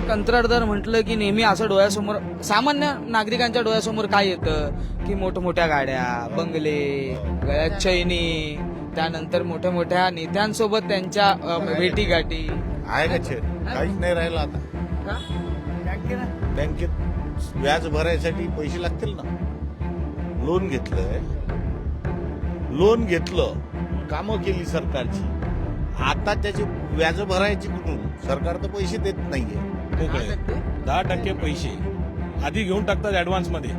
कंत्राटदार म्हटलं की नेहमी असं डोळ्यासमोर सामान्य नागरिकांच्या डोळ्यासमोर काय येतं की मोठमोठ्या गाड्या, बंगले, गळ्यात चैनी, त्यानंतर मोठ्या मोठ्या नेत्यांसोबत त्यांच्या भेटीगाठी. आहे का छेड? काहीच नाही राहिलं आता. का? बँकेत व्याज भरायसाठी पैसे लागतील ना. लोन घेतलं, कामं केली सरकारची. आता त्याची व्याज भरायची कुठून? सरकार तर पैसे देत नाहीये. मोकळे 10% पैसे आधी घेऊन टाकतात ऍडव्हान्स मध्ये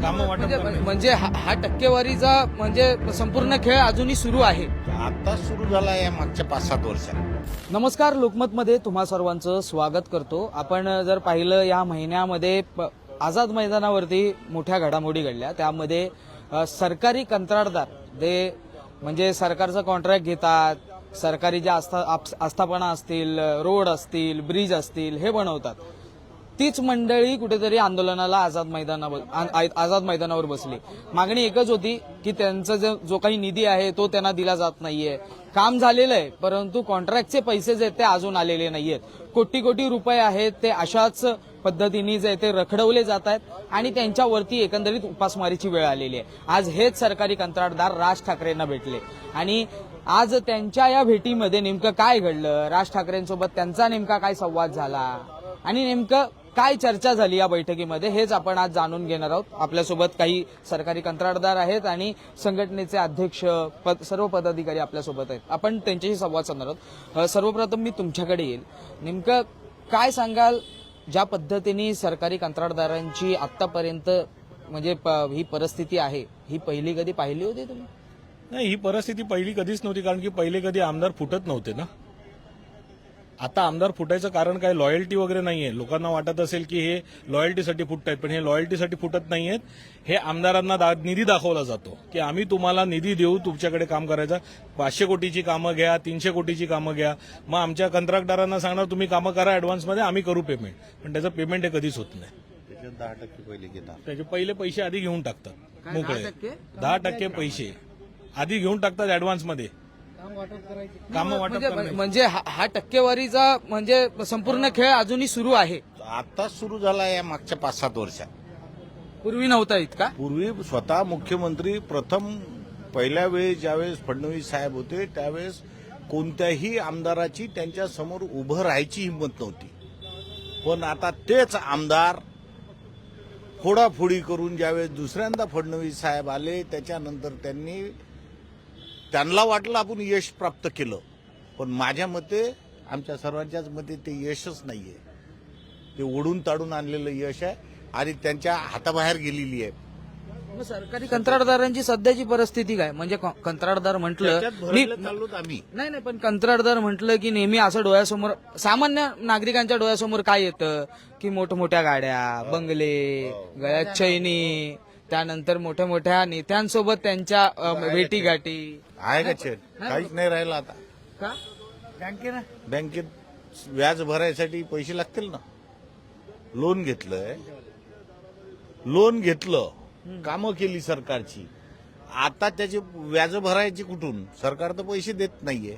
कामं वाटप करण्याचे. म्हणजे हा टक्केवारीचा म्हणजे संपूर्ण खेळ अजूनही सुरू आहे. आता सुरू झाला या मागच्या 5-7 वर्षात. नमस्कार, लोकमतमध्ये तुम्हा सर्वांचं स्वागत करतो. आपण जर पाहिलं या महिन्यामध्ये आझाद मैदानावरती मोठ्या घडामोडी घडल्या. त्यामध्ये सरकारी कंत्राटदार जे म्हणजे सरकारचं कॉन्ट्रॅक्ट घेतात, सरकारी ज्या आस्थापना असतील, रोड असतील, ब्रिज असतील, हे बनवतात. तीच मंडळी कुठेतरी आंदोलनाला आझाद मैदानावर बसली. मागणी एकच होती की त्यांचा जो काही निधी आहे तो त्यांना दिला जात नाहीये. काम झालेलं आहे परंतु कॉन्ट्रॅक्टचे पैसे जे ते अजून आलेले नाहीयेत. कोटी कोटी रुपये आहेत ते अशाच पद्धतीने जे ते रखडवले जात आहेत आणि त्यांच्यावरती एकंदरीत उपासमारीची वेळ आलेली आहे. आज हेच सरकारी कंत्राटदार राज ठाकरेंना भेटले आणि आज त्यांच्या या भेटीमध्ये नेमकं काय घडलं, राज ठाकरेंसोबत त्यांचा नेमका काय संवाद झाला आणि नेमकं काय चर्चा झाली या बैठकीमध्ये, हेच आपण आज जाणून घेणार आहोत. आपल्यासोबत काही सरकारी कंत्राटदार आहेत आणि संघटनेचे अध्यक्ष, सर्व पदाधिकारी आपल्यासोबत आहेत. आपण त्यांच्याशी संवाद साधणार आहोत. सर्वप्रथम मी तुमच्याकडे येईल. नेमकं काय सांगाल, ज्या पद्धतीने सरकारी कंत्राटदारांची आतापर्यंत म्हणजे ही परिस्थिती आहे, ही पहिली कधी पाहिली होती तुम्ही? नाही, ही परिस्थिती पहिली कधीच नव्हती, कारण की पहिले कधी आमदार फुटत नव्हते ना. आता आमदार फुटायचं कारण काय, लॉयल्टी वगैरे नाहीये. लोकांना वाटत असेल की हे लॉयल्टीसाठी फुटतायत, पण हे लॉयल्टीसाठी फुटत नाहीयेत. हे आमदारांना निधी दाखवला जातो की आम्ही तुम्हाला निधी देऊ, तुमच्याकडे काम करायचं. 500 कोटीची कामं घ्या, 300 कोटीची कामं घ्या. मग आमच्या कंत्राटदारांना सांगणार तुम्ही कामं करा ऍडव्हान्समध्ये, आम्ही करू पेमेंट. पण त्याचं पेमेंट हे कधीच होत नाही. त्याच्यात 10% पहिले घेतात. त्याचे पहिले पैसे आधी घेऊन टाकतात. काय, मोकळे 10%? 10% पैसे आधी घेऊन टाकतात ऍडव्हान्समध्ये कामं वाटप करण्याचे. म्हणजे हा टक्केवारीचा म्हणजे संपूर्ण खेळ अजूनही सुरू आहे. आता सुरू झाला या मागच्या 5-7 वर्षात. पूर्वी नव्हता इतका. पूर्वी स्वतः मुख्यमंत्री प्रथम पहिल्या वेळेस ज्यावेळेस फडणवीस साहेब होते त्यावेळेस कोणत्याही आमदाराची त्यांच्या समोर उभं राहायची हिंमत नव्हती. पण आता तेच आमदार फोडाफोडी करून ज्यावेळेस दुसऱ्यांदा फडणवीस साहेब आले त्याच्यानंतर त्यांना वाटलं आपण यश प्राप्त केलं. पण माझ्या मते, आमच्या सर्वांच्याच मते ते यशच नाहीये. ते ओढून ताडून आणलेलं यश आहे आणि त्यांच्या हाताबाहेर गेलेली आहे. मग सरकारी कंत्राटदारांची सध्याची परिस्थिती काय? म्हणजे कंत्राटदार म्हटलं चाललोत आम्ही. नाही, पण कंत्राटदार म्हटलं की नेहमी असं डोळ्यासमोर सामान्य नागरिकांच्या डोळ्यासमोर काय येतं की मोठमोठ्या गाड्या, बंगले, गळ्यात चैनी, त्यानंतर मोठ्या मोठ्या नेत्यांसोबत त्यांच्या भेटीगाठी. आहे का छेड? काहीच नाही राहिलं आता. का? बँकेत व्याज भरायसाठी पैसे लागतील ना. लोन घेतलं, कामं केली सरकारची. आता त्याची व्याज भरायची कुठून? सरकार तर पैसे देत नाहीये.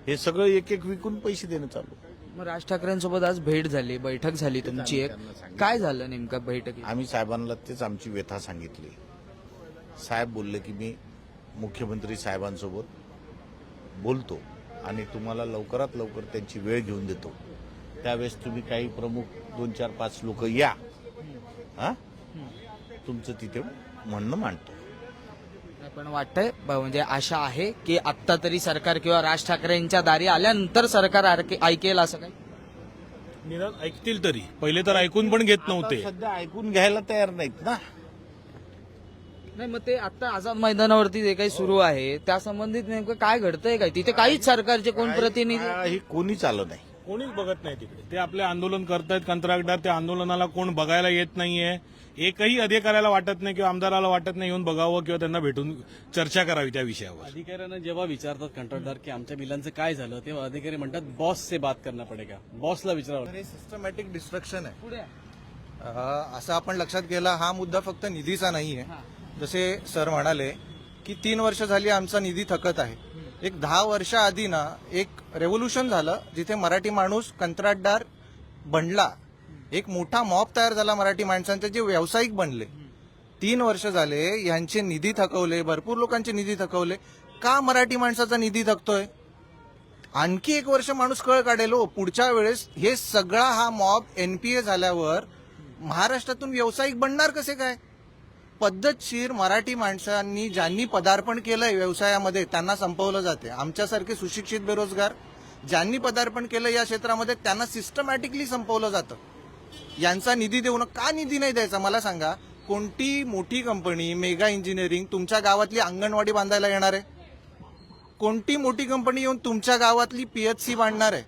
हे सगळं एक एक विकून पैसे देणं चालू. मग राज ठाकरेंसोबत आज भेट झाली, बैठक झाली तुमची एक. काय झालं नेमकं बैठकीत? आम्ही साहेबांना तेच आमची व्यथा सांगितली. साहेब बोलले की मी मुख्यमंत्री साहेबांसोबत बोलतो आणि तुम्हाला लवकरात लवकर त्यांची वेळ घेऊन देतो. त्यावेळेस तुम्ही काही प्रमुख 2-4-5 लोक या, तुमचं तिथे म्हणणं मांडतो. पण वाटतंय म्हणजे आशा आहे की आत्ता तरी सरकार किंवा राज ठाकरेंच्या दारी आल्यानंतर सरकार ऐकेल असं काही? निदान ऐकतील तरी. पहिले तर ऐकून पण घेत नव्हते. आता सध्या ऐकून घ्यायला तयार नाहीत ना. नाही, मग ते आता आझाद मैदानावरती जे काही सुरू आहे त्या संबंधित नेमकं काय घडतंय काय? तिथे काहीच सरकारचे कोण प्रतिनिधी? ही कोणीच आलं नाही. कोणीच बघत नाही तिकडे. ते आपले आंदोलन करतायत कंत्राटदार. त्या आंदोलनाला कोण बघायला येत नाहीये. एकही अधिकाऱ्याला वाटत नाही किंवा आमदाराला वाटत नाही येऊन बघावं किंवा त्यांना भेटून चर्चा करावी त्या विषयावर. अधिकाऱ्यांना जेव्हा विचारतात कंत्राटदार की आमच्या बिलांचं काय झालं, तेव्हा अधिकारी म्हणतात बॉस से बात करना पडेगा. बॉसला विचारावं. हे सिस्टमॅटिक डिस्ट्रक्शन आहे. पुढे असं आपण लक्षात गेला, हा मुद्दा फक्त निधीचा नाहीये. जसे सर म्हणाले की 3 वर्ष झाली आमचा निधी थकत आहे. एक 10 वर्ष आधी ना एक रेव्होल्युशन झालं जिथे मराठी माणूस कंत्राटदार बनला, एक मोठा मॉब तयार झाला मराठी माणसांचे जे व्यावसायिक बनले. 3 वर्ष झाले यांचे निधी थकवले, भरपूर लोकांचे निधी थकवले. का मराठी माणसाचा निधी थकतोय? आणखी 1 वर्ष माणूस कळ काढेल हो. पुढच्या वेळेस हे सगळा हा मॉब एनपीए झाल्यावर महाराष्ट्रातून व्यावसायिक बनणार कसे काय? पद्धतशीर मराठी माणसांनी ज्यांनी पदार्पण केलंय व्यवसायामध्ये त्यांना संपवलं जाते. आमच्यासारखे सुशिक्षित बेरोजगार ज्यांनी पदार्पण केलं या क्षेत्रामध्ये त्यांना सिस्टमॅटिकली संपवलं जातं. यांचा निधी देऊन का निधी नाही द्यायचा मला सांगा? कोणती मोठी कंपनी मेगा इंजिनिअरिंग तुमच्या गावातली अंगणवाडी बांधायला येणार आहे? कोणती मोठी कंपनी येऊन तुमच्या गावातली पीएचसी बांधणार आहे?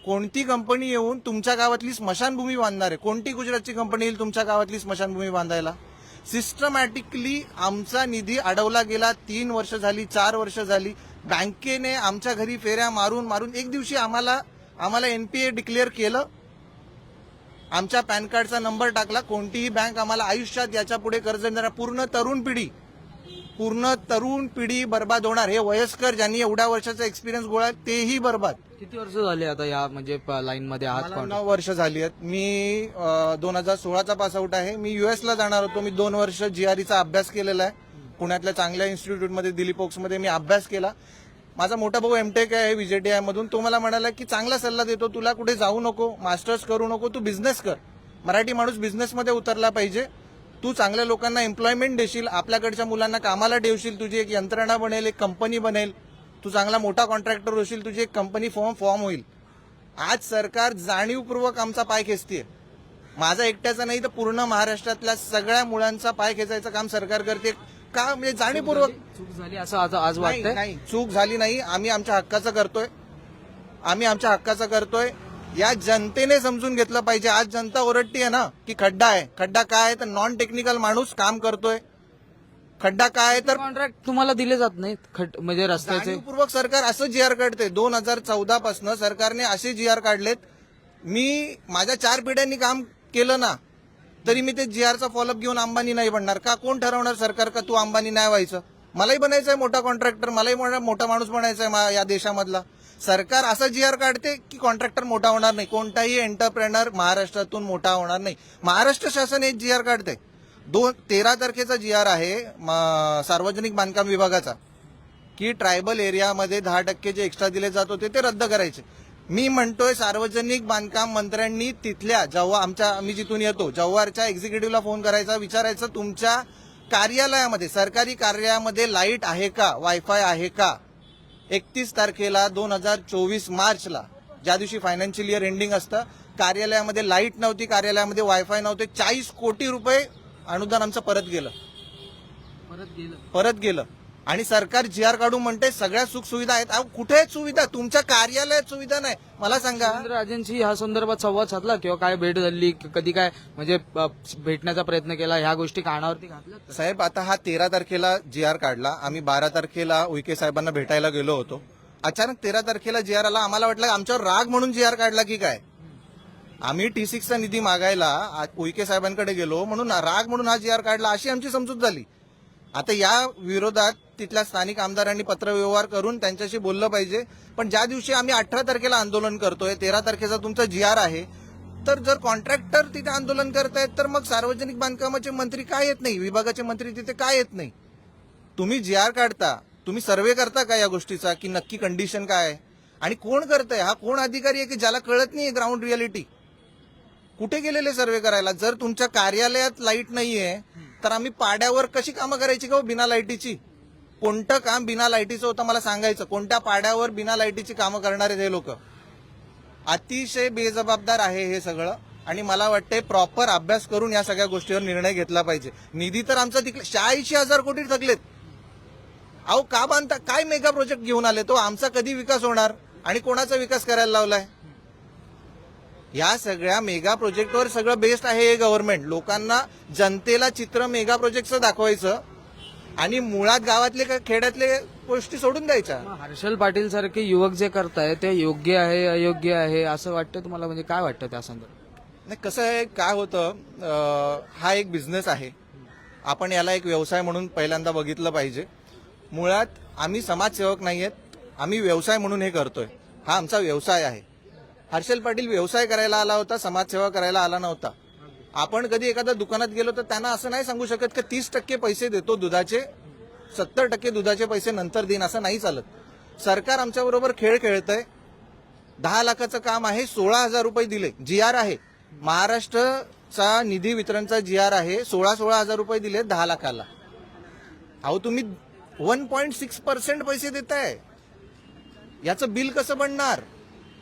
कोणती कंपनी येऊन तुमच्या गावातली स्मशानभूमी बांधणार आहे? कोणती गुजरातची कंपनी येईल तुमच्या गावातली स्मशानभूमी बांधायला? सिस्टमॅटिकली आमचा निधी अडवला गेला. 3 वर्ष झाली, 4 वर्ष झाली. बँकेने आमच्या घरी फेऱ्या मारून मारून एक दिवशी आम्हाला एनपीए डिक्लेअर केलं. आमच्या पॅन कार्डचा नंबर टाकला. कोणतीही बँक आम्हाला आयुष्यात याच्या पुढे कर्ज देणार. पूर्ण तरुण पिढी बर्बाद होणार. हे वयस्कर ज्यांनी एवढ्या वर्षाचा एक्सपिरियन्स गोळा तेही बर्बाद. किती वर्ष झाले आता या म्हणजे लाईन मध्ये आहात? मला 9 वर्ष झाली आहेत. मी 2016चा पासआउट आहे. मी युएसला जाणार होतो. मी 2 वर्ष जीआरईचा अभ्यास केलेला आहे. पुण्यातल्या चांगल्या इन्स्टिट्यूटमध्ये दिलीप ओक्समध्ये मी अभ्यास केला. माझा मोठा भाऊ एमटेक आहे विजेटीआय मधून. तो मला म्हणाला की चांगला सल्ला देतो, तुला कुठे जाऊ नको, मास्टर्स करू नको, तू बिझनेस कर. मराठी माणूस बिझनेसमध्ये उतरला पाहिजे. तू चांगल्या लोकांना एम्प्लॉयमेंट देशील, आपल्याकडच्या मुलांना कामाला ठेवशील, तुझी एक यंत्रणा बनेल, एक कंपनी बनेल, तू चांगला मोठा कॉन्ट्रॅक्टर होशील, तुझी एक कंपनी फॉर्म होईल. आज सरकार जाणीवपूर्वक आमचा पाय खेचतेय. माझा एकट्याचा नाही तर पूर्ण महाराष्ट्रातल्या सगळ्या मुलांचा पाय खेचायचं काम सरकार करते. का म्हणजे जाणीवपूर्वक चूक झाली असं आज वाटतंय? नाही, चूक झाली नाही. आम्ही आमच्या हक्काचं करतोय. या जनतेने समजून घेतलं पाहिजे. आज जनता ओरडतीये ना की खड्डा आहे. खड्डा काय आहे तर नॉन टेक्निकल माणूस काम करतोय. खड्डा काय आहे तर कॉन्ट्रॅक्ट तुम्हाला दिले जात नाहीत म्हणजे रस्त्याचे? जाणीवपूर्वक सरकार असं जीआर काढते. 2014 पासून सरकारने असे जीआर काढलेत. मी माझ्या 4 पिढ्यांनी काम केलं ना तरी मी ते जीआरचा फॉलोअप घेऊन अंबानी नाही बनणार का? कोण ठरवणार सरकार का तू अंबानी नाही व्हायचं? मलाही बनायचंय मोठा कॉन्ट्रॅक्टर, मलाही मोठा माणूस बनायचंय या देशामधला. सरकार असा जीआर काढते की कॉन्ट्रॅक्टर मोठा होणार नाही, कोणताही एंटरप्रेनर महाराष्ट्रातून मोठा होणार नाही. महाराष्ट्र शासन एक जीआर काढते. 13 तारखेचा जीआर आहे सार्वजनिक बांधकाम विभागाचा की ट्रायबल एरियामध्ये 10% जे एक्स्ट्रा दिले जात होते ते रद्द करायचे. मी म्हणतोय सार्वजनिक बांधकाम मंत्र्यांनी तिथल्या आम्ही जिथून येतो जव्हारच्या एक्झिक्युटिव्हला फोन करायचा, विचारायचं तुमच्या कार्यालयामध्ये सरकारी कार्यालयामध्ये लाईट आहे का, वायफाय आहे का? 31 तारखेला 2024 मार्चला ज्या दिवशी फायनान्शियल इयर एंडिंग असतं कार्यालयामध्ये लाईट नव्हती, कार्यालयामध्ये वायफाय नव्हते. 40 कोटी रुपये अनुदान आमचं परत गेलं. आणि सरकार जीआर काढून म्हणते सगळ्या सुख सुविधा आहेत. कुठे आहेत सुविधा? तुमच्या कार्यालयात सुविधा नाही. मला सांगा. राजेंशी ह्या संदर्भात संवाद साधला किंवा काय भेट झाली, कधी काय म्हणजे भेटण्याचा प्रयत्न केला, ह्या गोष्टी कानावरती घातल्या? साहेब आता हा 13 तारखेला जीआर काढला. आम्ही 12 तारखेला उईके साहेबांना भेटायला गेलो होतो. अचानक 13 तारखेला जीआर आला. आम्हाला वाटलं आमच्यावर राग म्हणून जीआर काढला की काय. आम्ही T6चा निधी मागायला उईके साहेबांकडे गेलो म्हणून राग म्हणून हा जीआर काढला अशी आमची समजूत झाली. आता या विरोधात तिथल्या स्थानिक आमदारांनी पत्रव्यवहार करून त्यांच्याशी बोललं पाहिजे. पण ज्या दिवशी आम्ही 18 तारखेला आंदोलन करतोय, 13 तारखेचा तुमचा जीआर आहे, तर जर कॉन्ट्रॅक्टर तिथे आंदोलन करतायत तर मग सार्वजनिक बांधकामाचे मंत्री काय येत नाही, विभागाचे मंत्री तिथे काय येत नाही? तुम्ही जीआर काढता, तुम्ही सर्व्हे करता का या गोष्टीचा की नक्की कंडिशन काय आहे आणि कोण करतंय? हा कोण अधिकारी आहे की ज्याला कळत नाही ग्राउंड रियालिटी? कुठे गेलेले सर्व्हे करायला? जर तुमच्या कार्यालयात लाईट नाहीये तर आम्ही पाड्यावर कशी कामं करायची का बिना लाईटीची? कोणतं काम बिना लाईटीचं होतं मला सांगायचं. कोणत्या पाड्यावर बिना लाईटीची कामं करणारे हे लोक? अतिशय बेजबाबदार आहे हे सगळं. आणि मला वाटतंय प्रॉपर अभ्यास करून या सगळ्या गोष्टीवर निर्णय घेतला पाहिजे. निधी तर आमचा 86,000 कोटी थकलेत. अहो का बांधता? काय मेगा प्रोजेक्ट घेऊन आले? तो आमचा कधी विकास होणार आणि कोणाचा विकास करायला लावलाय? या सगळ्या मेगा प्रोजेक्टवर सगळं बेस्ट आहे हे गव्हर्नमेंट. लोकांना जनतेला चित्र मेगा प्रोजेक्टचं दाखवायचं आणि मुळात गावातले खेड्यातले गोष्टी सोडून द्यायच्या. हर्षल पाटील सारखे युवक जे करताय ते योग्य आहे अयोग्य आहे असं वाटतं तुम्हाला? म्हणजे काय वाटतं त्या संदर्भात? नाही, कसं आहे, काय होतं, हा एक बिझनेस आहे. आपण याला एक व्यवसाय म्हणून पहिल्यांदा बघितलं पाहिजे. मुळात आम्ही समाजसेवक नाही आहेत, आम्ही व्यवसाय म्हणून हे करतोय. हा आमचा व्यवसाय आहे. हर्षल पाटील व्यवसाय करायला आला होता, समाजसेवा करायला आला नव्हता. आपण कधी एखाद्या दुकानात गेलो तर त्यांना असं नाही सांगू शकत की 30% पैसे देतो दुधाचे, 70% दुधाचे पैसे नंतर देईन, असं नाही चालत. सरकार आमच्या बरोबर खेळ खेळतंय. 10 लाखाचं काम आहे, 16,000 रुपये दिले. GR आहे, महाराष्ट्रचा निधी वितरणचा GR आहे, 16,000 रुपये दिले 10 लाखाला. अहो तुम्ही 1.6% पैसे देताय, याचं बिल कसं बनणार?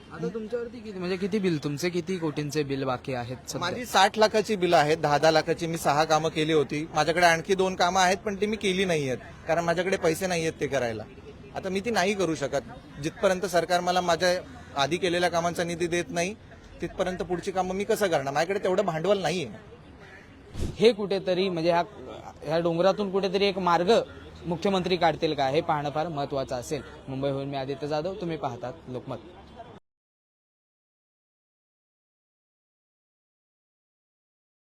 आता तुमच्यावरती किती म्हणजे किती बिल, तुमचे किती कोटींचे बिल बाकी आहेत सध्या? माझी 60 लाखाची बिलं आहेत, 10 लाखाची. मी 6 कामं केली होती. माझ्याकडे आणखी 2 कामं आहेत, पण ती मी केली नाही आहेत कारण माझ्याकडे पैसे नाही आहेत ते करायला. आता मी ती नाही करू शकत. जिथपर्यंत सरकार मला माझ्या आधी केलेल्या कामांचा निधी देत नाही तिथपर्यंत पुढची कामं मी कसं करणार? माझ्याकडे तेवढं भांडवल नाहीये. हे कुठेतरी म्हणजे ह्या डोंगरातून कुठेतरी एक मार्ग मुख्यमंत्री काढतील का हे पाहणं फार महत्वाचं असेल. मुंबईहून मी आदित्य जाधव, तुम्ही पाहतात लोकमत.